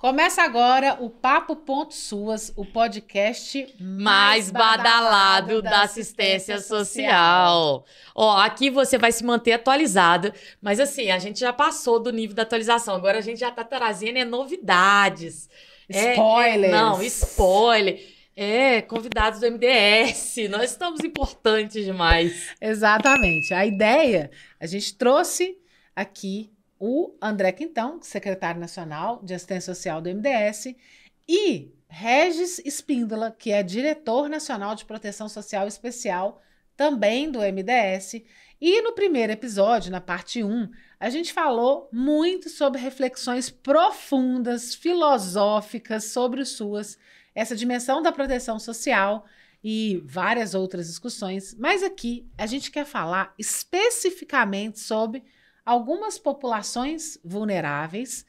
Começa agora o Papo Ponto Suas, o podcast mais badalado da assistência social. Ó, aqui você vai se manter atualizado, mas assim, a gente já passou do nível da atualização, agora a gente já tá trazendo novidades. Spoilers! Não, spoiler. Convidados do MDS, nós estamos importantes demais. Exatamente. A ideia, a gente trouxe aqui o André Quintão, secretário nacional de assistência social do MDS, e Regis Espíndola, que é diretor nacional de proteção social especial, também do MDS. E no primeiro episódio, na parte 1, a gente falou muito sobre reflexões profundas, filosóficas sobre o SUAS, essa dimensão da proteção social e várias outras discussões. Mas aqui a gente quer falar especificamente sobre algumas populações vulneráveis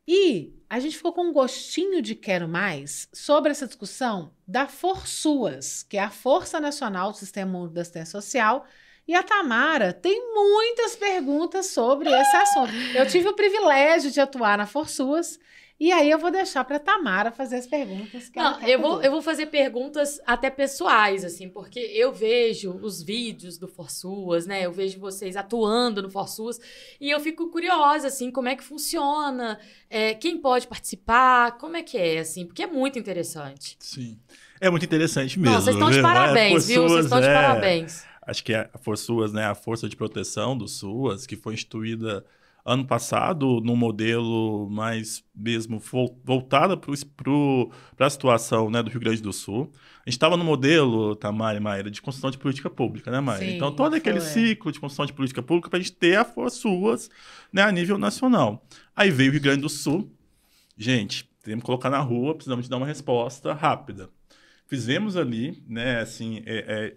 e a gente ficou com um gostinho de quero mais sobre essa discussão da ForSUAS, que é a Força Nacional do Sistema Único da Assistência Social, e a Tamara tem muitas perguntas sobre esse assunto. Eu tive o privilégio de atuar na ForSUAS, e aí eu vou deixar para a Tamara fazer as perguntas que ela quer fazer. Eu vou fazer perguntas até pessoais, assim, porque eu vejo os vídeos do ForSUAS, né? Eu vejo vocês atuando no ForSUAS e eu fico curiosa, assim, como é que funciona, quem pode participar, como é que é, assim, porque é muito interessante. Sim, é muito interessante mesmo. Não, vocês estão de parabéns, viu? Vocês estão de parabéns. Acho que a ForSUAS, né, a Força de Proteção do SUAS, que foi instituída ano passado, num modelo mais mesmo voltado para a situação, né, do Rio Grande do Sul. A gente estava no modelo, Tamara e Maíra, de construção de política pública, né, Maíra? Sim, então, todo aquele ciclo de construção de política pública para a gente ter a ForSUAS, né, a nível nacional. Aí veio o Rio Grande do Sul. Gente, temos que colocar na rua, precisamos de dar uma resposta rápida. Fizemos ali, né, assim,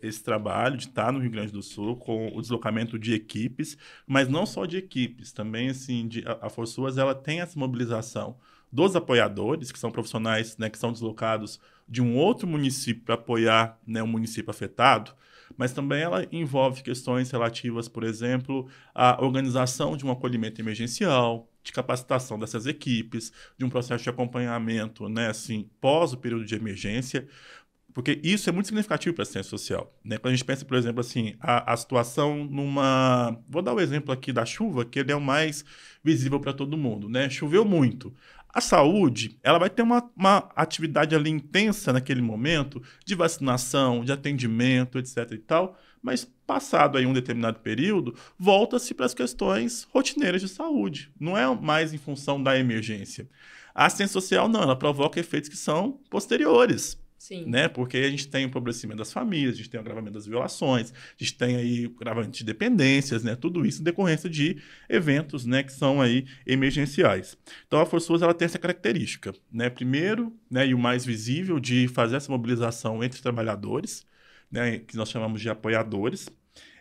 esse trabalho de estar no Rio Grande do Sul com o deslocamento de equipes, mas não só de equipes, também, assim, a ForSUAS, ela tem essa mobilização dos apoiadores, que são profissionais, né, que são deslocados de um outro município para apoiar, né, um município afetado, mas também ela envolve questões relativas, por exemplo, à organização de um acolhimento emergencial, de capacitação dessas equipes, de um processo de acompanhamento, né, assim, pós o período de emergência, porque isso é muito significativo para a assistência social, né? Quando a gente pensa, por exemplo, assim, a situação numa... Vou dar o exemplo aqui da chuva, que ele é o mais visível para todo mundo, né? Choveu muito. A saúde, ela vai ter uma atividade ali intensa naquele momento de vacinação, de atendimento, etc. e tal, mas passado aí um determinado período, volta-se para as questões rotineiras de saúde. Não é mais em função da emergência. A assistência social, não, ela provoca efeitos que são posteriores. Sim. Né? Porque a gente tem o empobrecimento das famílias, a gente tem o agravamento das violações, a gente tem aí o agravamento de dependências, né? Tudo isso em decorrência de eventos, né, que são aí emergenciais. Então a ForSUAS, ela tem essa característica, né? Primeiro, né, e o mais visível, de fazer essa mobilização entre os trabalhadores, né, que nós chamamos de apoiadores.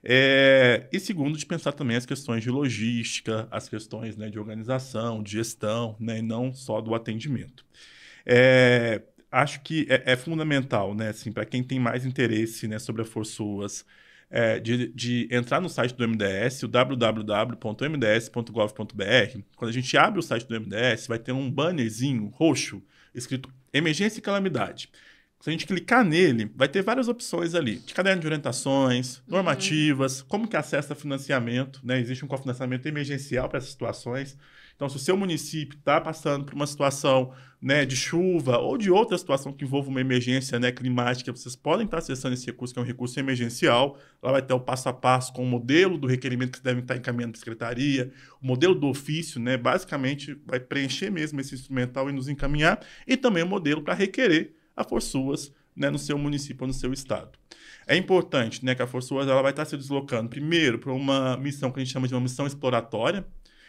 E segundo, de pensar também as questões de logística, as questões, né, de organização, de gestão, né, e não só do atendimento. Acho que é fundamental, né, assim, para quem tem mais interesse, né, sobre a ForSUAS, de entrar no site do MDS, o www.mds.gov.br. Quando a gente abre o site do MDS, vai ter um bannerzinho roxo escrito Emergência e Calamidade. Se a gente clicar nele, vai ter várias opções ali, de caderno de orientações, normativas, como que acessa financiamento, né? Existe um cofinanciamento emergencial para essas situações. Então, se o seu município está passando por uma situação, né, de chuva ou de outra situação que envolva uma emergência, né, climática, vocês podem estar acessando esse recurso, que é um recurso emergencial. Lá vai ter o passo a passo com o modelo do requerimento que vocês devem estar encaminhando para a secretaria, o modelo do ofício, né, basicamente vai preencher mesmo esse instrumental e nos encaminhar, e também o modelo para requerer a ForSUAS, né, no seu município ou no seu estado. É importante, né, que a ForSUAS, ela vai estar se deslocando primeiro para uma missão que a gente chama de uma missão exploratória,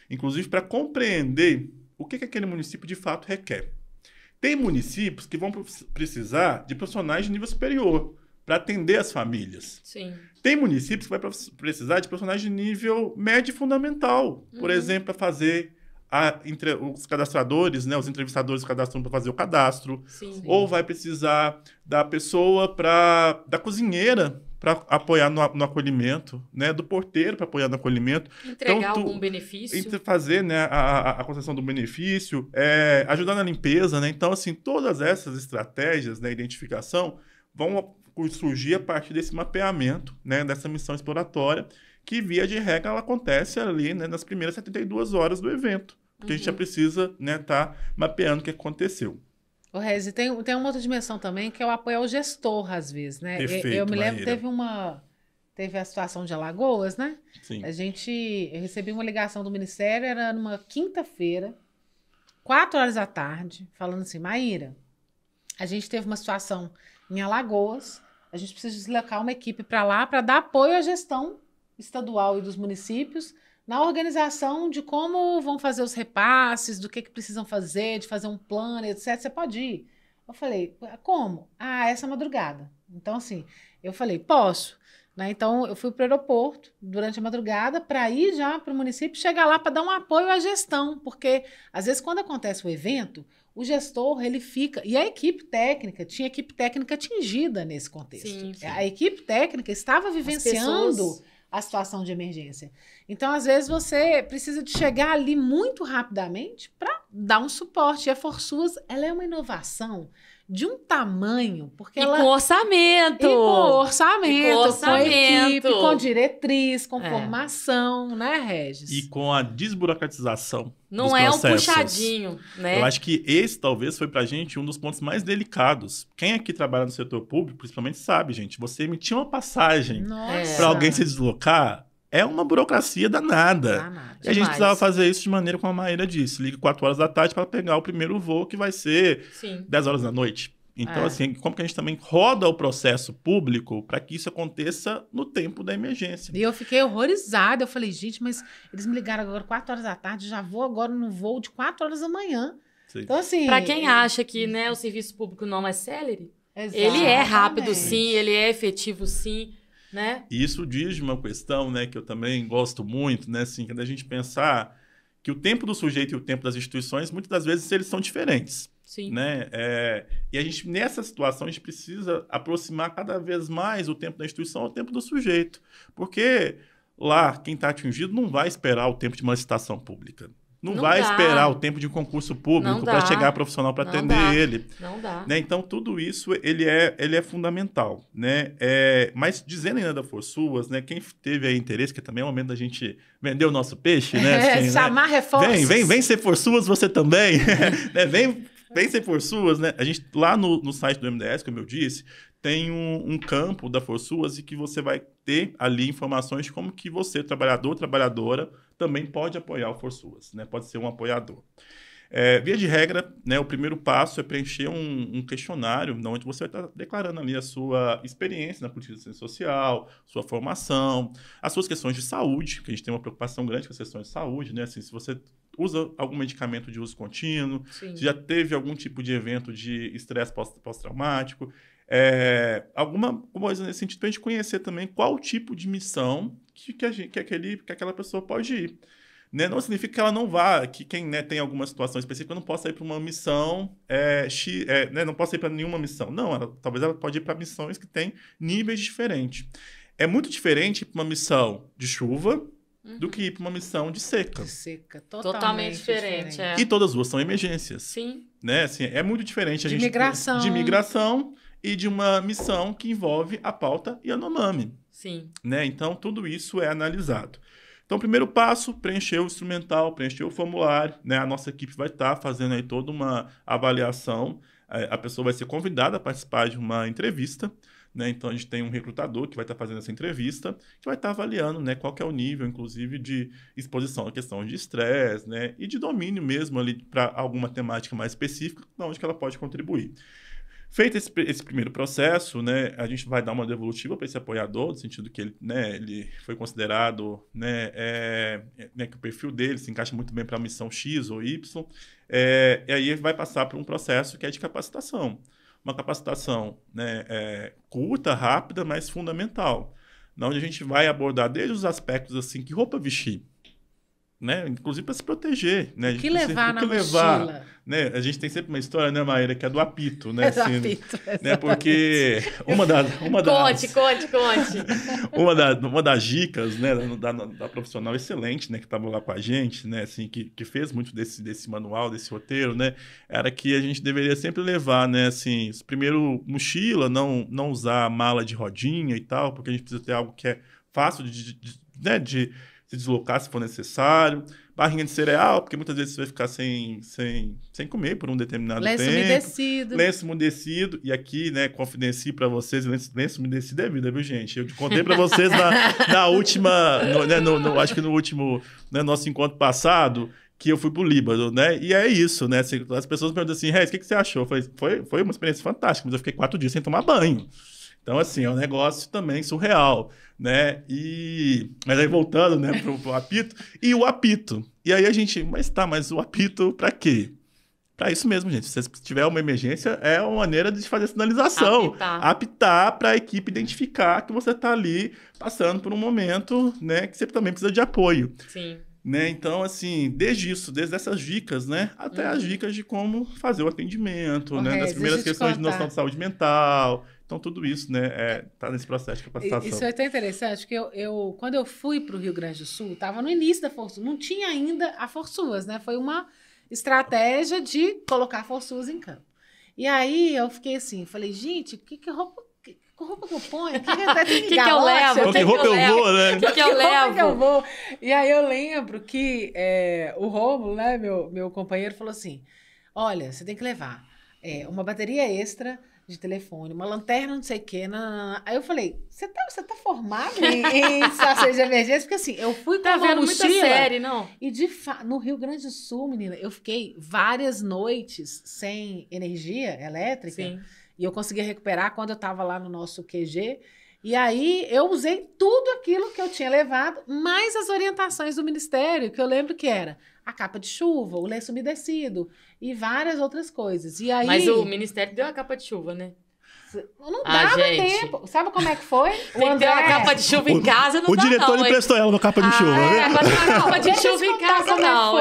inclusive para compreender o que aquele município de fato requer. Tem municípios que vão precisar de profissionais de nível superior para atender as famílias. Sim. Tem municípios que vai precisar de profissionais de nível médio e fundamental, por exemplo, para fazer os cadastradores, né, os entrevistadores cadastram para fazer o cadastro. Sim. Ou vai precisar da pessoa da cozinheira para apoiar no acolhimento, né? Do porteiro para apoiar no acolhimento. Entregar algum benefício. Fazer, né, a concessão do benefício, ajudar na limpeza, né? Então, assim, todas essas estratégias, né, identificação, vão surgir a partir desse mapeamento, né, dessa missão exploratória, que, via de regra, ela acontece ali, né, nas primeiras 72 horas do evento. Porque a gente já precisa, né, tá mapeando o que aconteceu. O Rezi, tem uma outra dimensão também, que é o apoio ao gestor, às vezes, né? Perfeito, eu me lembro, Maíra. teve a situação de Alagoas, né? Sim. Eu recebi uma ligação do Ministério, era numa quinta-feira, 4 horas da tarde, falando assim, Maíra, a gente teve uma situação em Alagoas, a gente precisa deslocar uma equipe para lá para dar apoio à gestão estadual e dos municípios na organização de como vão fazer os repasses, do que precisam fazer, de fazer um plano, etc. Você pode ir? Eu falei, como? Essa madrugada. Então, assim, eu falei, posso. Né? Então, eu fui para o aeroporto durante a madrugada para ir já para o município, chegar lá para dar um apoio à gestão, porque, às vezes, quando acontece o evento, o gestor, ele fica... E a equipe técnica, tinha equipe técnica atingida nesse contexto. Sim, sim. A equipe técnica estava vivenciando a situação de emergência. Então, às vezes, você precisa de chegar ali muito rapidamente para dar um suporte. E a Forsuas, ela é uma inovação de um tamanho, porque E ela... com orçamento. E com orçamento, com equipe, orçamento. com diretriz, com formação, né, Regis? E com a desburocratização Não dos é um processos. puxadinho, né? Eu acho que esse talvez foi pra gente um dos pontos mais delicados. Quem aqui trabalha no setor público, principalmente, sabe, gente. Você emitir uma passagem Nossa. para alguém se deslocar é uma burocracia danada. Danado. E a gente precisava fazer isso de maneira como a Maíra disse. Liga 4 horas da tarde para pegar o primeiro voo, que vai ser Sim. 10 horas da noite. Então, assim, como que a gente também roda o processo público para que isso aconteça no tempo da emergência? E eu fiquei horrorizada. Eu falei, gente, mas eles me ligaram agora 4 horas da tarde, já vou agora no voo de 4 horas da manhã. Sim. Então, assim... Para quem acha que, né, o serviço público não é célere, Exatamente. ele é rápido, sim, ele é efetivo, sim, né? E isso diz de uma questão, né, que eu também gosto muito, né, assim, que é da gente pensar que o tempo do sujeito e o tempo das instituições, muitas das vezes, eles são diferentes. Sim. Né? E a gente, nessa situação, a gente precisa aproximar cada vez mais o tempo da instituição ao tempo do sujeito. Porque lá, quem está atingido não vai esperar o tempo de uma licitação pública. Não vai esperar o tempo de um concurso público para chegar profissional para atender ele. Não dá. Né? Então, tudo isso ele é fundamental. Né? Mas, dizendo ainda da Forsuas, né, quem teve aí interesse, que também é o momento da gente vender o nosso peixe, né? Assim, chamar reforços. Vem ser Forsuas você também. Né? Vem ser Forsuas, né? A gente, lá no site do MDS, como eu disse, tem um campo da Forsuas e que você vai ter ali informações de como que você, trabalhador, trabalhadora, também pode apoiar o Forsuas, né? Pode ser um apoiador. Via de regra, né, o primeiro passo é preencher um questionário onde você vai estar declarando ali a sua experiência na política de assistência social, sua formação, as suas questões de saúde, que a gente tem uma preocupação grande com as questões de saúde, né? Assim, se você usa algum medicamento de uso contínuo, Sim. se já teve algum tipo de evento de estresse pós-traumático, alguma coisa nesse sentido, para a gente conhecer também qual tipo de missão que aquela pessoa pode ir. Né? Não significa que ela não vá, que quem, né, tem alguma situação específica não possa ir para uma missão, né, não possa ir para nenhuma missão. Não, talvez ela pode ir para missões que têm níveis diferentes. É muito diferente para uma missão de chuva do que ir para uma missão de seca. De seca, Totalmente diferente. E todas as duas são emergências. Sim. Né? Assim, é muito diferente De migração e de uma missão que envolve a pauta e a Yanomami. Sim. Né? Então, tudo isso é analisado. Então, o primeiro passo, preencher o instrumental, preencher o formulário, né? A nossa equipe vai estar fazendo aí toda uma avaliação. A pessoa vai ser convidada a participar de uma entrevista, né? Então, a gente tem um recrutador que vai estar fazendo essa entrevista, que vai estar avaliando, né, qual que é o nível, inclusive, de exposição à questão de estresse, né? E de domínio mesmo ali para alguma temática mais específica, onde que ela pode contribuir. Feito esse primeiro processo, né, a gente vai dar uma devolutiva para esse apoiador, no sentido que ele, né, ele foi considerado, né, que o perfil dele se encaixa muito bem para a missão X ou Y, e aí ele vai passar por um processo que é de capacitação. Uma capacitação, né, curta, rápida, mas fundamental, onde a gente vai abordar desde os aspectos assim, que roupa vestir. né? Inclusive para se proteger, né? O que levar na mochila? Né? A gente tem sempre uma história, né, Maíra, que é do apito, né? É do apito, né? Porque uma das Conte. uma das dicas, né, da profissional excelente, né, que estava lá com a gente, né, assim, que fez muito desse manual, desse roteiro, né, era que a gente deveria sempre levar, né, assim, primeiro mochila, não usar mala de rodinha e tal, porque a gente precisa ter algo que é fácil né, de se deslocar se for necessário. Barrinha de cereal, porque muitas vezes você vai ficar sem comer por um determinado tempo. Lenço umedecido. E aqui, né, confidencio para vocês, lenço umedecido é vida, viu, gente? Eu contei para vocês na última, acho que no último, né, nosso encontro passado, que eu fui pro Líbano, né? E é isso, né? As pessoas perguntam assim, Regis, o que você achou? Eu falei, foi uma experiência fantástica, mas eu fiquei 4 dias sem tomar banho. Então, assim, é um negócio também surreal, né? Mas aí voltando, né, pro apito. E o apito. E aí a gente, mas o apito pra quê? Pra isso mesmo, gente. Se tiver uma emergência, é uma maneira de fazer sinalização. Apitar pra equipe identificar que você tá ali passando por um momento, né, que você também precisa de apoio. Sim. Né? Então, assim, desde essas dicas, né, até as dicas de como fazer o atendimento, né, das primeiras questões de noção de saúde mental. Então, tudo isso, né, tá nesse processo de capacitação. Isso é até interessante, porque quando eu fui para o Rio Grande do Sul, estava no início da Forçuas, não tinha ainda a Forçuas, né? Foi uma estratégia de colocar a Forçuas em campo. E aí eu fiquei assim, falei, gente, que roupa que eu ponho? Que eu levo? Que roupa eu vou, né? Que eu levo? Que eu vou? E aí eu lembro que o Rômulo, né, meu companheiro, falou assim, olha, você tem que levar uma bateria extra de telefone, uma lanterna, não sei o quê. Aí eu falei, você tá formado em situações de emergência? Porque assim, eu fui com uma vendo mochila, muita série, não? E no Rio Grande do Sul, menina, eu fiquei várias noites sem energia elétrica. Sim. E eu consegui recuperar quando eu estava lá no nosso QG. E aí eu usei tudo aquilo que eu tinha levado, mais as orientações do Ministério, que eu lembro que era a capa de chuva, o lenço umedecido e várias outras coisas. E aí, mas o Ministério deu a capa de chuva, né? Não dava tempo. Sabe como é que foi? Tem que ter uma capa de chuva em casa, não o dá diretor não, emprestou ela no capa de chuva, né? Agora tem uma capa de chuva em casa, não.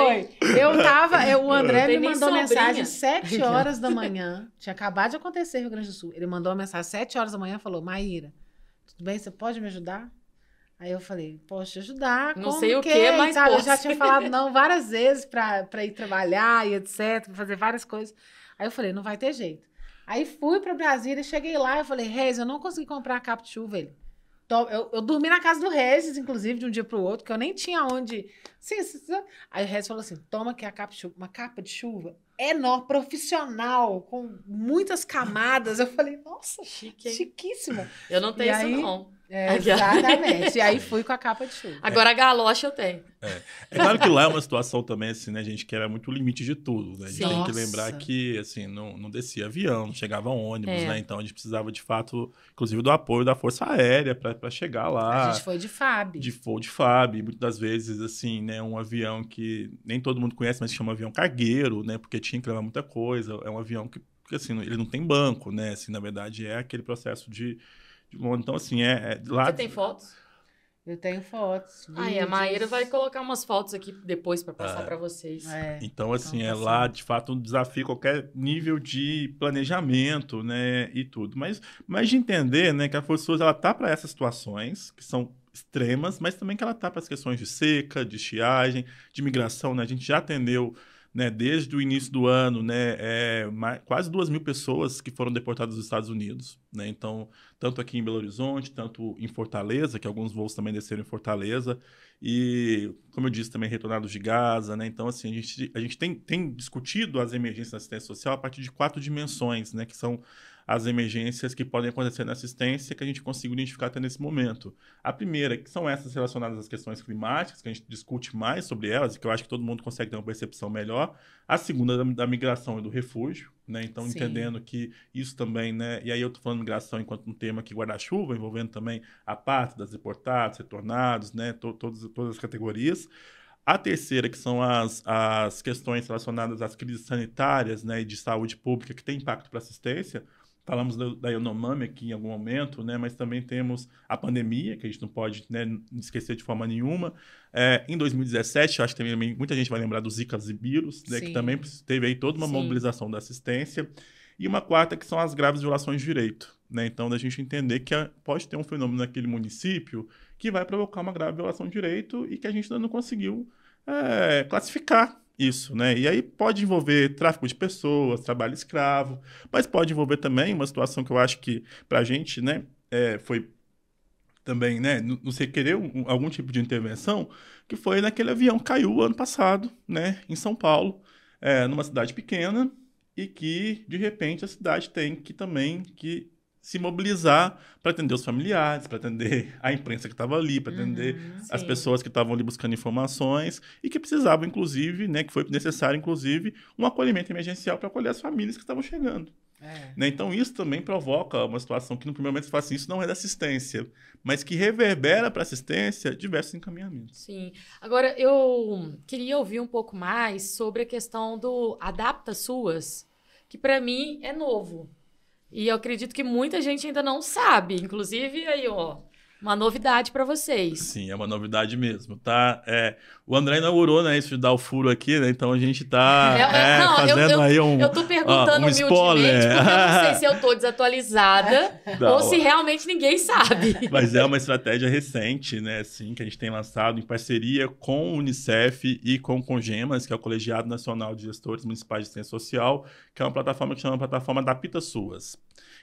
O André me mandou sobrinha. mensagem às 7 horas da manhã. Tinha acabado de acontecer no Rio Grande do Sul. Ele mandou uma mensagem às 7 horas da manhã e falou, Maíra, tudo bem? Você pode me ajudar? Aí eu falei, posso te ajudar? Não sei o que, mas sabe? Eu já tinha falado não várias vezes para ir trabalhar e etc, pra fazer várias coisas. Aí eu falei, não vai ter jeito. Aí fui para Brasília, cheguei lá e falei, Regis, eu não consegui comprar a capa de chuva. Eu dormi na casa do Regis, inclusive, de um dia para o outro, que eu nem tinha onde... Aí o Regis falou assim, toma aqui a capa de chuva. Uma capa de chuva enorme, profissional, com muitas camadas. Eu falei, nossa, chiquíssima. Eu não tenho isso, não. Exatamente. E aí fui com a capa de chuva. Agora a galocha eu tenho. É claro que lá é uma situação também, assim, né, gente, que era muito o limite de tudo, né? A gente tem que lembrar que, assim, não descia avião, não chegava ônibus, né? Então a gente precisava, de fato, inclusive do apoio da Força Aérea para chegar lá. A gente foi de FAB. De FAB. Muitas das vezes, assim, né, um avião que nem todo mundo conhece, mas se chama avião cargueiro, né? Porque tinha que levar muita coisa. É um avião que, assim, ele não tem banco, né? Assim, na verdade, é aquele processo de então, assim, lá... Você tem fotos? Eu tenho fotos. Aí a Maíra vai colocar umas fotos aqui depois para passar para vocês. Então, assim, lá, de fato, um desafio qualquer nível de planejamento, né, e tudo. Mas de entender, né, que a Força ela tá para essas situações que são extremas, mas também que ela tá para as questões de seca, de estiagem, de migração, né? A gente já atendeu, né, desde o início do ano, né, quase 2.000 pessoas que foram deportadas dos Estados Unidos, né, então, tanto aqui em Belo Horizonte, tanto em Fortaleza, que alguns voos também desceram em Fortaleza, e, como eu disse, também retornados de Gaza, né, então, assim, a gente tem discutido as emergências da assistência social a partir de 4 dimensões, né, que são as emergências que podem acontecer na assistência que a gente conseguiu identificar até nesse momento. A primeira, que são essas relacionadas às questões climáticas, que a gente discute mais sobre elas, e que eu acho que todo mundo consegue ter uma percepção melhor. A segunda, da migração e do refúgio, né? Então, entendendo que isso também, né? E aí eu estou falando migração enquanto um tema que guarda-chuva, envolvendo também a parte das deportados, retornados, né? Todas as categorias. A terceira, que são as questões relacionadas às crises sanitárias, né, e de saúde pública que tem impacto para a assistência, Falamos da Yanomami aqui em algum momento, né? Mas também temos a pandemia, que a gente não pode, né, esquecer de forma nenhuma. Em 2017, acho que também muita gente vai lembrar do Zika vírus, né? Que também teve aí toda uma mobilização da assistência. E uma quarta, que são as graves violações de direito, né? Então, da gente entender que pode ter um fenômeno naquele município que vai provocar uma grave violação de direito e que a gente ainda não conseguiu classificar isso, né? E aí pode envolver tráfico de pessoas, trabalho escravo, mas pode envolver também uma situação que eu acho que, para a gente, né, foi também, né, não sei, querer algum tipo de intervenção, que foi naquele avião que caiu ano passado, né, em São Paulo, numa cidade pequena, e que, de repente, a cidade tem que também se mobilizar para atender os familiares, para atender a imprensa que estava ali, para atender as pessoas que estavam ali buscando informações e que precisavam, inclusive, né, que foi necessário, inclusive, um acolhimento emergencial para acolher as famílias que estavam chegando. Né? Então, isso também provoca uma situação que, no primeiro momento, você fala assim, isso não é da assistência, mas que reverbera para a assistência diversos encaminhamentos. Sim. Agora, eu queria ouvir um pouco mais sobre a questão do Adapta SUAS, que, para mim, é novo. E eu acredito que muita gente ainda não sabe. Inclusive, aí, ó, uma novidade para vocês. Sim, é uma novidade mesmo, tá? O André inaugurou, né, isso de dar o furo aqui, né? Então a gente tá fazendo aí um Eu tô perguntando humildemente, spoiler. porque eu não sei se eu tô desatualizada ou se realmente ninguém sabe. Mas é uma estratégia recente, né, assim, que a gente tem lançado em parceria com o Unicef e com o Congemas, que é o Colegiado Nacional de Gestores Municipais de Assistência Social, que é uma plataforma que chama plataforma Adapta SUAS.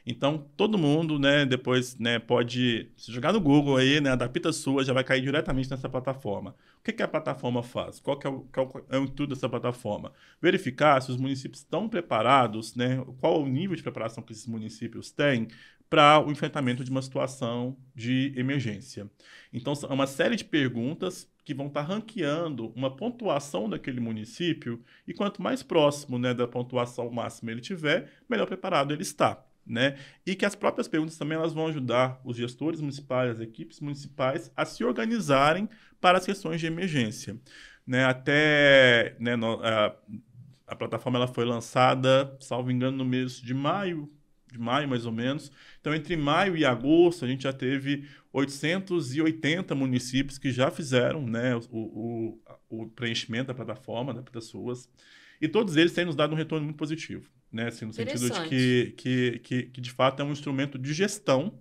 Então, todo mundo, né, depois, né, pode se jogar no Google aí, né, Adapta SUAS, já vai cair diretamente nessa plataforma. O que a plataforma faz? Qual que é o intuito dessa plataforma? Verificar se os municípios estão preparados, né, qual o nível de preparação que esses municípios têm para o enfrentamento de uma situação de emergência. Então, é uma série de perguntas que vão estar ranqueando uma pontuação daquele município e quanto mais próximo, né, da pontuação máxima ele tiver, melhor preparado ele está. Né? E que as próprias perguntas também elas vão ajudar os gestores municipais, as equipes municipais a se organizarem para as questões de emergência. Né? Até, né, a plataforma ela foi lançada, salvo engano, no mês de maio mais ou menos. Então, entre maio e agosto, a gente já teve 880 municípios que já fizeram, né, o preenchimento da plataforma, da SUAS, e todos eles têm nos dado um retorno muito positivo. Né, assim, no sentido de que de fato é um instrumento de gestão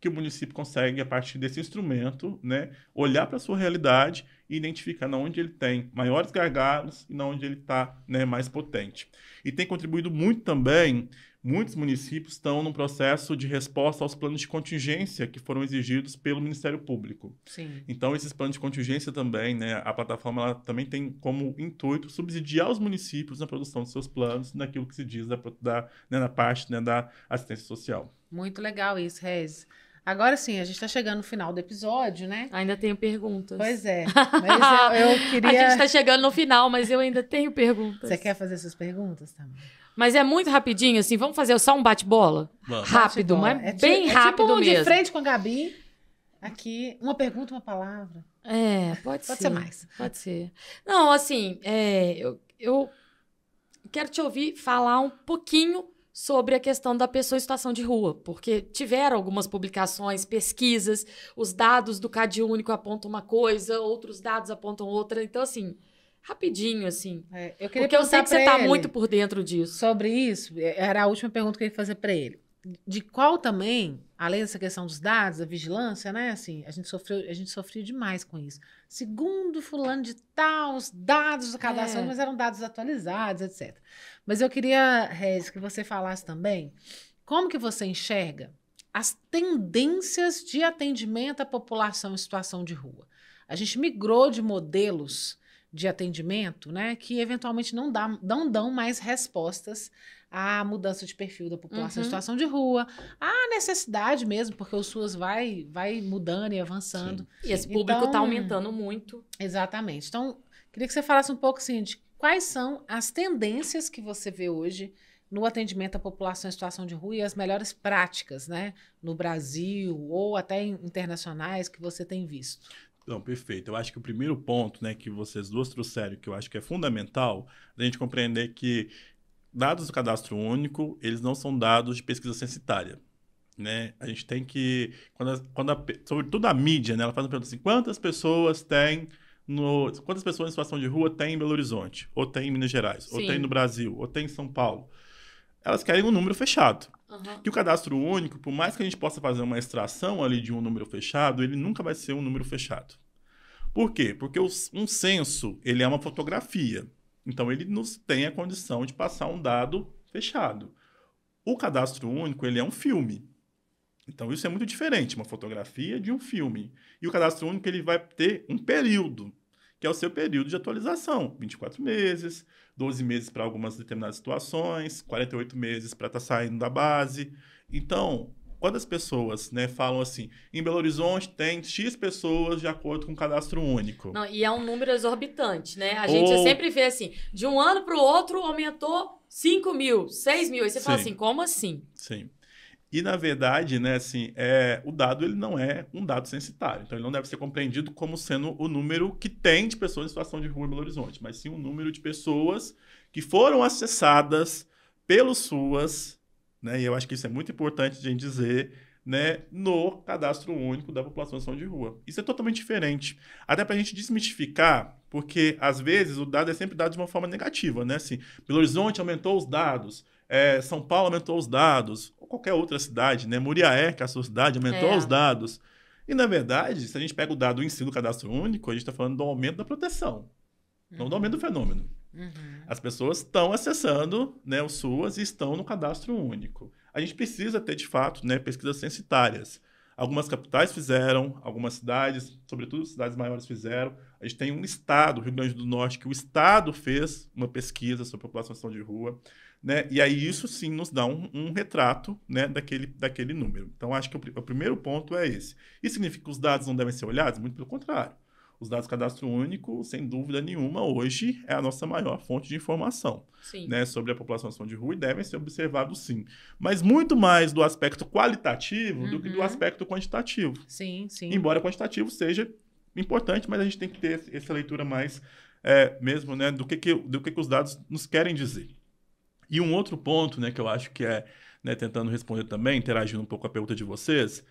que o município consegue, a partir desse instrumento, né, olhar para a sua realidade e identificar onde ele tem maiores gargalos e onde ele está, né, mais potente. E tem contribuído muito também, muitos municípios estão num processo de resposta aos planos de contingência que foram exigidos pelo Ministério Público. Sim. Então, esses planos de contingência também, né, a plataforma ela também tem como intuito subsidiar os municípios na produção dos seus planos, naquilo que se diz na parte, né, da assistência social. Muito legal isso, Rez. Agora sim, a gente está chegando no final do episódio, né? Ainda tenho perguntas. Pois é. Mas eu queria... A gente está chegando no final, mas eu ainda tenho perguntas. Você quer fazer suas perguntas também? Mas é muito rapidinho, assim. Vamos fazer só um bate-bola? Rápido, mas bem rápido tipo mesmo. De frente com a Gabi. Aqui, uma pergunta, uma palavra. Pode ser. Pode ser mais. Pode ser. Não, assim, eu quero te ouvir falar um pouquinho sobre a questão da pessoa em situação de rua, porque tiveram algumas publicações, pesquisas, os dados do CadÚnico apontam uma coisa, outros dados apontam outra. Então, assim, rapidinho, assim. Porque eu sei que você está muito por dentro disso. Sobre isso, era a última pergunta que eu ia fazer para ele. De qual também, além dessa questão dos dados, da vigilância, né? Assim, a gente sofreu demais com isso. Segundo fulano de tal, os dados do cadastro, mas eram dados atualizados, etc. Mas eu queria, Rez, que você falasse também como que você enxerga as tendências de atendimento à população em situação de rua. A gente migrou de modelos de atendimento, né, que eventualmente não dão mais respostas à mudança de perfil da população em situação de rua, à necessidade mesmo, porque o SUAS vai mudando e avançando. Sim. E esse público está aumentando muito. Exatamente. Então, queria que você falasse um pouco assim, de quais são as tendências que você vê hoje no atendimento à população em situação de rua e as melhores práticas, né, no Brasil ou até internacionais que você tem visto. Não, perfeito. Eu acho que o primeiro ponto, né, que vocês duas trouxeram, que eu acho que é fundamental, a gente compreender que dados do cadastro único, eles não são dados de pesquisa censitária, né? A gente tem que, sobretudo a mídia, né? Ela faz uma pergunta assim, quantas pessoas em situação de rua tem em Belo Horizonte? Ou tem em Minas Gerais? Ou tem no Brasil? Ou tem em São Paulo? Elas querem um número fechado. Uhum. Que o cadastro único, por mais que a gente possa fazer uma extração ali de um número fechado, ele nunca vai ser um número fechado. Por quê? Porque um censo, ele é uma fotografia. Então, ele nos tem a condição de passar um dado fechado. O cadastro único, ele é um filme. Então, isso é muito diferente, uma fotografia de um filme. E o cadastro único, ele vai ter um período, que é o seu período de atualização. 24 meses, 12 meses para algumas determinadas situações, 48 meses para estar saindo da base. Então, quando as pessoas, né, falam assim, em Belo Horizonte tem X pessoas de acordo com o cadastro único. Não, e é um número exorbitante, né? A gente sempre vê assim, de um ano para o outro aumentou 5 mil, 6 mil. Aí você fala assim, como assim? Sim. E, na verdade, né, assim, o dado ele não é um dado censitário. Então, ele não deve ser compreendido como sendo o número que tem de pessoas em situação de rua em Belo Horizonte, mas sim o número de pessoas que foram acessadas pelo SUAS, né, e eu acho que isso é muito importante de a gente dizer, né, no cadastro único da população em situação de rua. Isso é totalmente diferente. Até para a gente desmistificar, porque, às vezes, o dado é sempre dado de uma forma negativa, né? Assim, Belo Horizonte aumentou os dados, São Paulo aumentou os dados, ou qualquer outra cidade, né? Muriaé, que é a sua cidade, aumentou os dados. E, na verdade, se a gente pega o dado em si do cadastro único, a gente está falando do aumento da proteção, não do aumento do fenômeno. As pessoas estão acessando, né, o SUAS e estão no cadastro único. A gente precisa ter, de fato, né, pesquisas censitárias. Algumas capitais fizeram, algumas cidades, sobretudo cidades maiores, fizeram. A gente tem um estado, Rio Grande do Norte, que o estado fez uma pesquisa sobre a população em situação de rua, né? E aí isso sim nos dá um retrato, né, daquele número. Então, acho que o primeiro ponto é esse. Isso significa que os dados não devem ser olhados? Muito pelo contrário. Os dados do cadastro único, sem dúvida nenhuma, hoje é a nossa maior fonte de informação, né, sobre a população em situação de rua e devem ser observados sim. Mas muito mais do aspecto qualitativo do que do aspecto quantitativo. Sim, sim. Embora quantitativo seja importante, mas a gente tem que ter essa leitura mais mesmo, né, do que os dados nos querem dizer. E um outro ponto, né, que eu acho que né, tentando responder também, interagindo um pouco com a pergunta de vocês,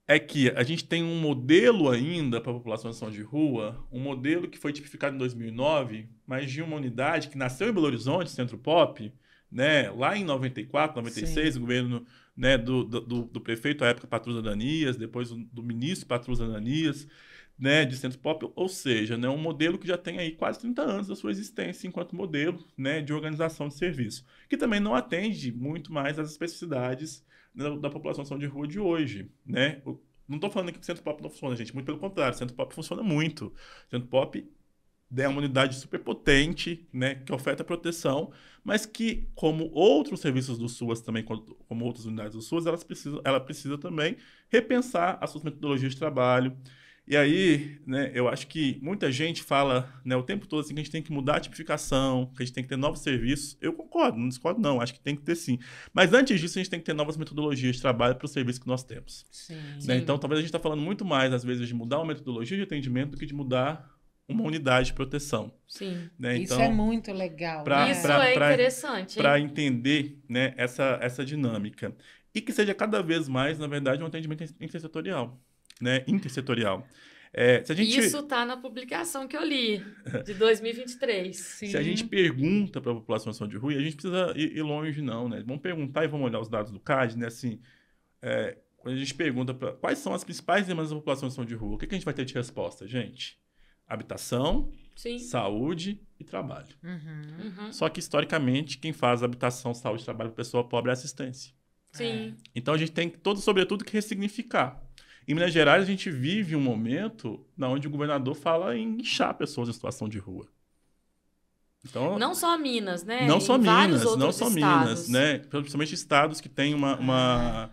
é que a gente tem um modelo ainda para a população em situação de rua, um modelo que foi tipificado em 2009, mas de uma unidade que nasceu em Belo Horizonte, Centro Pop, né, lá em 94, 96, Sim. O governo, né, do prefeito à época, Patrus Ananias, depois do ministro Patrus Ananias, né, de Centro Pop, ou seja, né, um modelo que já tem aí quase 30 anos da sua existência enquanto modelo, né, de organização de serviço, que também não atende muito mais às especificidades da população de rua de hoje, né? Não estou falando aqui que o Centro Pop não funciona, gente, muito pelo contrário, o Centro Pop funciona muito. O Centro Pop é uma unidade super potente, né, que oferta proteção, mas que, como outros serviços do SUAS também, como outras unidades do SUAS, ela precisa também repensar as suas metodologias de trabalho. E aí, né, eu acho que muita gente fala, né, o tempo todo assim, que a gente tem que mudar a tipificação, que a gente tem que ter novos serviços. Eu concordo, não discordo não, acho que tem que ter sim. Mas antes disso, a gente tem que ter novas metodologias de trabalho para os serviços que nós temos. Sim. Né? Então, talvez a gente está falando muito mais, às vezes, de mudar uma metodologia de atendimento do que de mudar uma unidade de proteção. Sim. Né? Isso então, é muito legal. Isso é interessante. Para entender, né, essa dinâmica. E que seja cada vez mais, na verdade, um atendimento intersetorial. Né, intersetorial. Se a gente... Isso está na publicação que eu li, de 2023. Sim. Se a gente pergunta para a população em situação de rua, a gente precisa ir longe, não, né? Vamos perguntar e vamos olhar os dados do CAD, né? Assim, quando a gente pergunta quais são as principais demandas da população em situação de rua, o que a gente vai ter de resposta, gente? Habitação, Sim. saúde e trabalho. Só que, historicamente, quem faz habitação, saúde e trabalho para pessoa pobre é assistência. Sim. Então, a gente tem, sobretudo, que ressignificar. Em Minas Gerais, a gente vive um momento onde o governador fala em inchar pessoas em situação de rua. Então, não só Minas, né? Não só Minas, não só estados. Minas, né? Principalmente estados que têm uma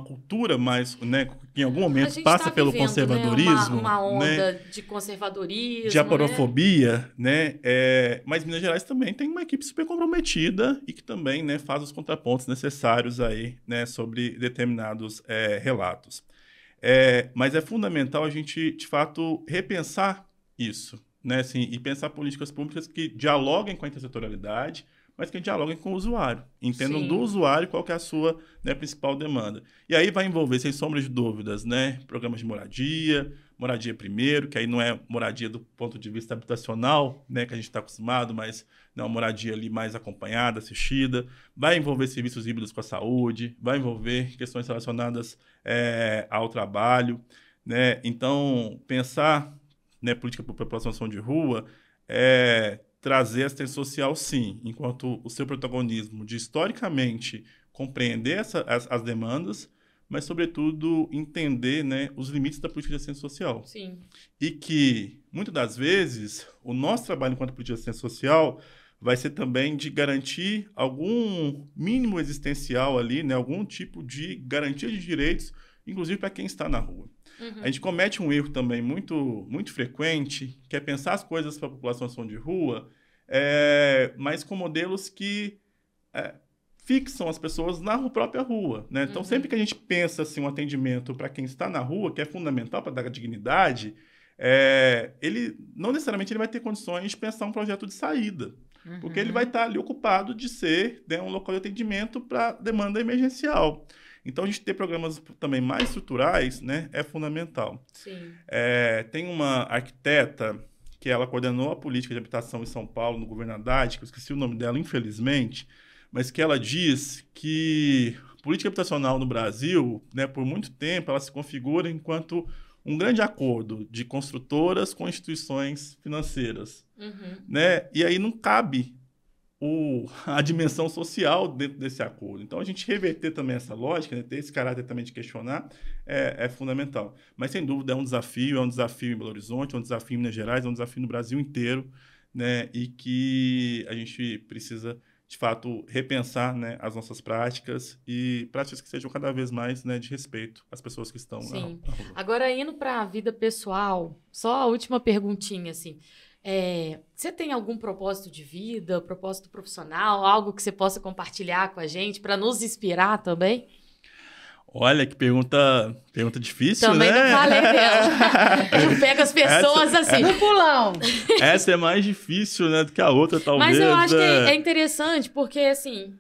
cultura mais, né, que em algum momento passa pelo conservadorismo, né? Uma onda né? de conservadorismo, de aporofobia, né? Mas Minas Gerais também tem uma equipe super comprometida e que também, né, faz os contrapontos necessários aí, né, sobre determinados relatos. Mas é fundamental a gente, de fato, repensar isso, né, assim, e pensar políticas públicas que dialoguem com a intersetorialidade, mas que dialoguem com o usuário, entendam Sim. do usuário qual que é a sua, né, principal demanda. E aí vai envolver, sem sombra de dúvidas, né, programas de moradia primeiro, que aí não é moradia do ponto de vista habitacional, né, que a gente está acostumado, mas é uma moradia ali mais acompanhada, assistida. Vai envolver serviços híbridos com a saúde, vai envolver questões relacionadas ao trabalho, né? Então, pensar, né, política para a população de rua é trazer assistência social, sim, enquanto o seu protagonismo de, historicamente, compreender as demandas, mas, sobretudo, entender, né, os limites da política de assistência social. Sim. E que, muitas das vezes, o nosso trabalho enquanto política de assistência social vai ser também de garantir algum mínimo existencial ali, né, algum tipo de garantia de direitos, inclusive para quem está na rua. Uhum. A gente comete um erro também muito, muito frequente, que é pensar as coisas para a população de rua, mas com modelos que fixam as pessoas na própria rua, né? Então, sempre que a gente pensa assim, um atendimento para quem está na rua, que é fundamental para dar dignidade, ele não necessariamente ele vai ter condições de pensar um projeto de saída, porque ele vai estar ali ocupado de ser, né, um local de atendimento para demanda emergencial. Então, a gente ter programas também mais estruturais, né, é fundamental. Sim. Tem uma arquiteta que ela coordenou a política de habitação em São Paulo, no governo Haddad, que eu esqueci o nome dela, infelizmente, mas que ela diz que a política habitacional no Brasil, né, por muito tempo, ela se configura enquanto um grande acordo de construtoras com instituições financeiras. Né? E aí não cabe a dimensão social dentro desse acordo. Então, a gente reverter também essa lógica, né, ter esse caráter também de questionar, é fundamental. Mas, sem dúvida, é um desafio em Belo Horizonte, é um desafio em Minas Gerais, é um desafio no Brasil inteiro, né, e que a gente precisa, de fato, repensar, né, as nossas práticas e práticas que sejam cada vez mais, né, de respeito às pessoas que estão na rua. Agora, indo para a vida pessoal, só a última perguntinha, assim. Você tem algum propósito de vida, propósito profissional, algo que você possa compartilhar com a gente para nos inspirar também? Olha, que pergunta difícil, também né? Também não falei dela. Eu pego as pessoas assim. No pulão. Essa é mais difícil, né, do que a outra, talvez. Mas eu acho que é interessante, porque, assim,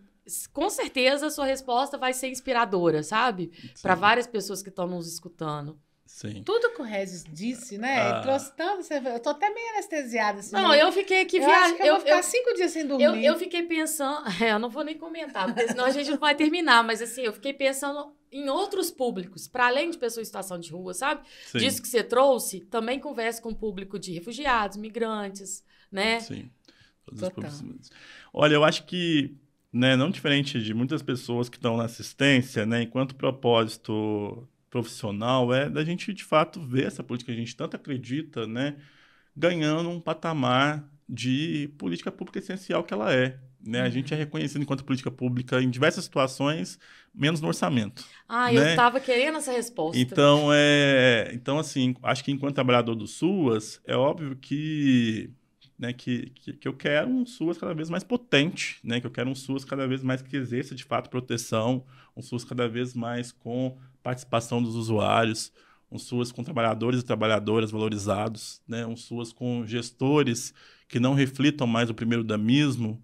com certeza a sua resposta vai ser inspiradora, sabe? Para várias pessoas que estão nos escutando. Sim. Tudo que o Regis disse, né? Ele trouxe tanto. Eu tô até meio anestesiada. Assim, não, eu fiquei aqui viajando. Eu vou ficar 5 dias sem dormir. Eu fiquei pensando. Eu não vou nem comentar, porque senão a gente não vai terminar. Mas assim, eu fiquei pensando em outros públicos, para além de pessoas em situação de rua, sabe? Sim. Disso que você trouxe, também conversa com o público de refugiados, migrantes, né? Sim. Todos os públicos. Olha, eu acho que, né, não diferente de muitas pessoas que estão na assistência, né, enquanto propósito profissional é da gente, de fato, ver essa política que a gente tanto acredita, né, ganhando um patamar de política pública essencial que ela é. Né? A gente é reconhecido enquanto política pública em diversas situações, menos no orçamento. Ah, né? Eu estava querendo essa resposta. Então, assim, acho que enquanto trabalhador do SUAS, é óbvio que, né, que eu quero um SUAS cada vez mais potente, né? Que eu quero um SUAS cada vez mais que exerça, de fato, proteção, um SUAS cada vez mais com participação dos usuários, um SUAS com trabalhadores e trabalhadoras valorizados, né? Um SUAS com gestores que não reflitam mais o primeiro-damismo,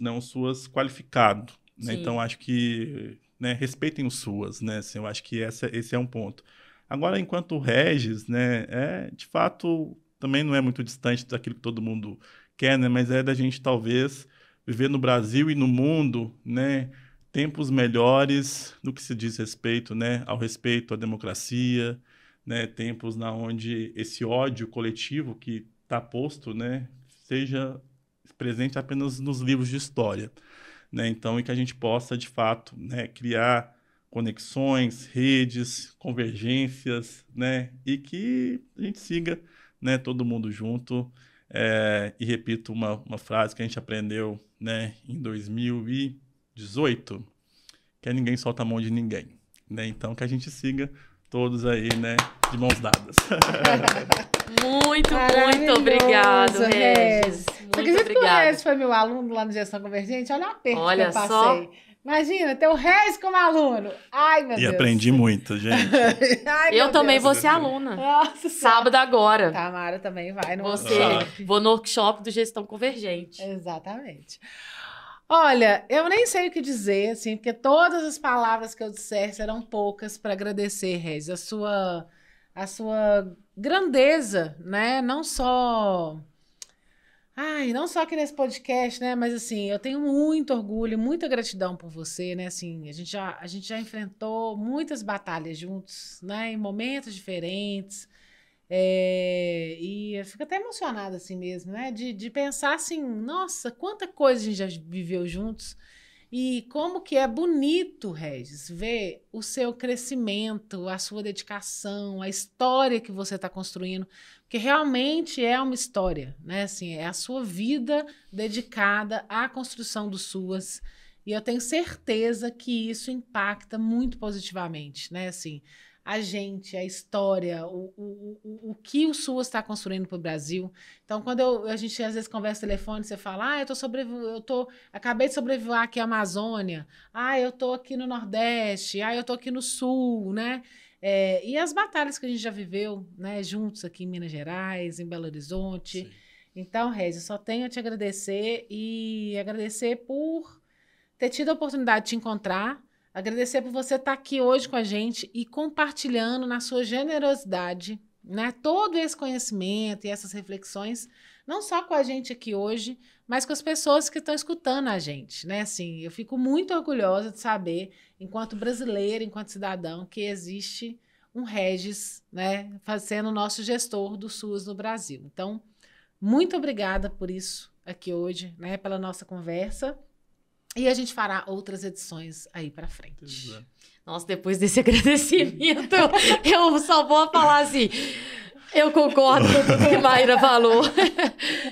um SUAS qualificado. Né? Então, acho que, né, respeitem os SUAS. Né? Assim, eu acho que esse é um ponto. Agora, enquanto o Regis, né, de fato, também não é muito distante daquilo que todo mundo quer, né? Mas é da gente, talvez, viver no Brasil e no mundo, né, tempos melhores no que se diz respeito, né, ao respeito à democracia, né, tempos onde esse ódio coletivo que está posto, né, seja presente apenas nos livros de história, né? Então, e que a gente possa, de fato, né, criar conexões, redes, convergências, né, e que a gente siga, né, todo mundo junto. E repito uma frase que a gente aprendeu, né, em 2018, que é ninguém solta a mão de ninguém. Né? Então, que a gente siga todos aí, né, de mãos dadas. Muito obrigado, Regis. Você Muito acredita que o obrigada. Regis foi meu aluno lá no Gestão Convergente? Olha o aperto Olha que eu passei. só. Imagina, ter o Regis como aluno. Ai, meu E Deus. aprendi muito, gente. Ai, Eu meu também Deus. vou ser aluna. Nossa Sábado agora. Tamara também vai no Você, workshop. vou no workshop do Gestão Convergente. Exatamente. Olha, eu nem sei o que dizer, assim, porque todas as palavras que eu disser serão poucas para agradecer, Regis, a sua grandeza, né? Não só aqui nesse podcast, né? Mas assim, eu tenho muito orgulho, muita gratidão por você, né? Assim, a gente já enfrentou muitas batalhas juntos, né? Em momentos diferentes. E eu fico até emocionada assim mesmo, né? De pensar assim, nossa, quanta coisa a gente já viveu juntos. E como que é bonito, Regis, ver o seu crescimento, a sua dedicação, a história que você está construindo, porque realmente é uma história, né? Assim, é a sua vida dedicada à construção do SUAS, e eu tenho certeza que isso impacta muito positivamente, né? Assim, a gente, a história, o que o SUAS está construindo para o Brasil. Então, quando a gente às vezes conversa no telefone, você fala, acabei de sobrevoar aqui a Amazônia, eu tô aqui no Nordeste, eu tô aqui no Sul, né? E as batalhas que a gente já viveu, né, juntos aqui em Minas Gerais, em Belo Horizonte. Sim. Então, Regis, só tenho a te agradecer e agradecer por ter tido a oportunidade de te encontrar, agradecer por você estar aqui hoje com a gente e compartilhando na sua generosidade, né, todo esse conhecimento e essas reflexões, não só com a gente aqui hoje, mas com as pessoas que estão escutando a gente, né? Assim, eu fico muito orgulhosa de saber, enquanto brasileira, enquanto cidadão, que existe um Regis, né, sendo o nosso gestor do SUS no Brasil. Então, muito obrigada por isso aqui hoje, né, pela nossa conversa. E a gente fará outras edições aí pra frente. Nossa, depois desse agradecimento, eu só vou falar assim, eu concordo com tudo que a Maíra falou.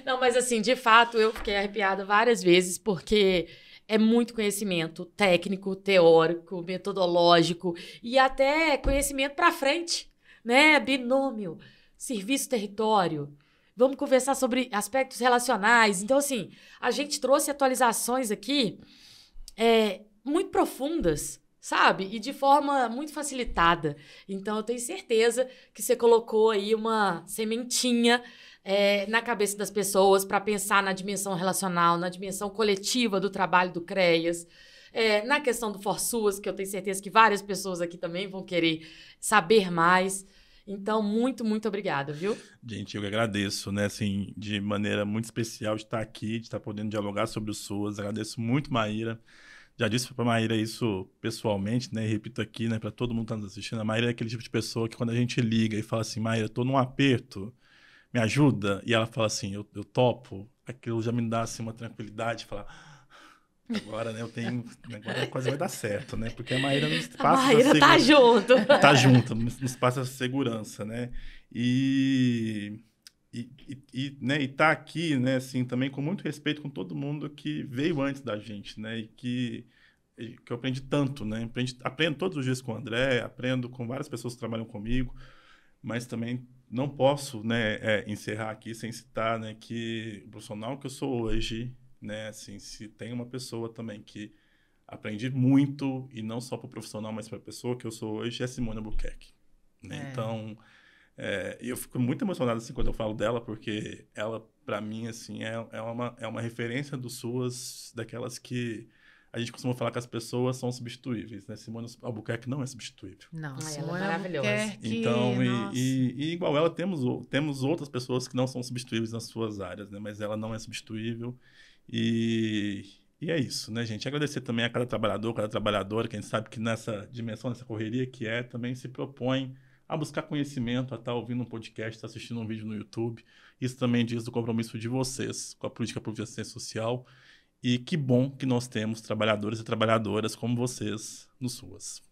Não, mas assim, de fato, eu fiquei arrepiada várias vezes, porque é muito conhecimento técnico, teórico, metodológico e até conhecimento pra frente, né? Binômio, serviço-território. Vamos conversar sobre aspectos relacionais. Então, assim, a gente trouxe atualizações aqui muito profundas, sabe? E de forma muito facilitada. Então, eu tenho certeza que você colocou aí uma sementinha na cabeça das pessoas para pensar na dimensão relacional, na dimensão coletiva do trabalho do CREAS, na questão do ForSUAS, que eu tenho certeza que várias pessoas aqui também vão querer saber mais. Então, muito, muito obrigada, viu? Gente, eu agradeço, né, assim, de maneira muito especial de estar aqui, de estar podendo dialogar sobre o SUAS. Agradeço muito, Maíra. Já disse para a Maíra isso pessoalmente, né, e repito aqui, né, para todo mundo que está nos assistindo. A Maíra é aquele tipo de pessoa que quando a gente liga e fala assim, Maíra, estou num aperto, me ajuda? E ela fala assim, eu topo. Aquilo já me dá, assim, uma tranquilidade, falar... Agora, né, agora a coisa vai dar certo, né? Porque a Maíra nos passa... A Maíra tá junto. Tá junto, nos passa segurança, né? Né, e tá aqui, né, assim, também com muito respeito com todo mundo que veio antes da gente, né? E que eu aprendi tanto, né? Aprendo todos os dias com o André, aprendo com várias pessoas que trabalham comigo, mas também não posso, né, encerrar aqui sem citar, né, que o profissional que eu sou hoje... Né, assim, se tem uma pessoa também que aprendi muito, e não só para o profissional, mas para a pessoa que eu sou hoje, é Simone Albuquerque. Né? Então, eu fico muito emocionado assim, quando eu falo dela, porque ela, para mim, assim, é uma referência do SUAS, daquelas que a gente costuma falar que as pessoas são substituíveis. Né? Simone Albuquerque não é substituível. Não, ela é maravilhosa. Então, e igual ela, temos outras pessoas que não são substituíveis nas suas áreas, né? Mas ela não é substituível. E é isso, né, gente? Agradecer também a cada trabalhador, cada trabalhadora, que a gente sabe que nessa dimensão, nessa correria que também se propõe a buscar conhecimento, a estar ouvindo um podcast, estar assistindo um vídeo no YouTube. Isso também diz do compromisso de vocês com a política pública de assistência social. E que bom que nós temos trabalhadores e trabalhadoras como vocês no SUAS.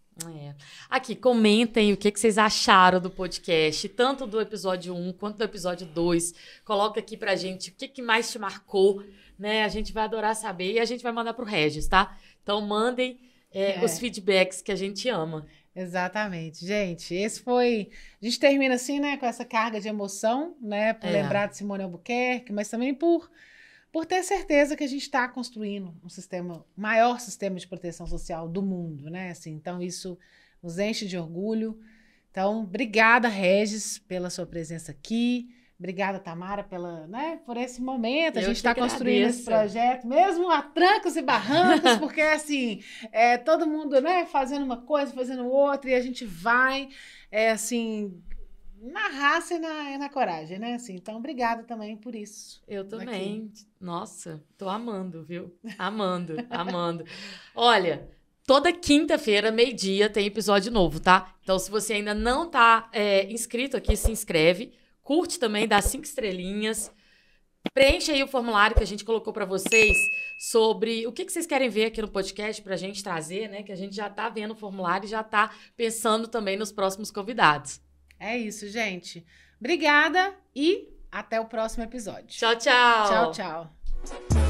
Aqui, comentem o que vocês acharam do podcast, tanto do episódio 1 quanto do episódio 2. Coloca aqui pra gente o que mais te marcou, né? A gente vai adorar saber e a gente vai mandar pro Regis, tá? Então, mandem os feedbacks que a gente ama. Exatamente. Gente, esse foi... A gente termina assim, né, com essa carga de emoção, né, por lembrar de Simone Albuquerque, mas também por ter certeza que a gente está construindo maior sistema de proteção social do mundo, né? Assim, então, isso nos enche de orgulho. Então, obrigada, Regis, pela sua presença aqui. Obrigada, Tamara, por esse momento. A gente está construindo esse projeto, mesmo a trancos e barrancos, porque, assim, todo mundo, né, fazendo uma coisa, fazendo outra, e a gente vai, assim... na raça e na coragem, né? Assim, então, obrigada também por isso. Eu também. Aqui. Nossa, tô amando, viu? Amando, amando. Olha, toda quinta-feira, meio-dia, tem episódio novo, tá? Então, se você ainda não tá inscrito aqui, se inscreve. Curte também, dá 5 estrelinhas. Preencha aí o formulário que a gente colocou para vocês sobre o que vocês querem ver aqui no podcast pra gente trazer, né? Que a gente já tá vendo o formulário e já tá pensando também nos próximos convidados. É isso, gente. Obrigada e até o próximo episódio. Tchau, tchau. Tchau, tchau.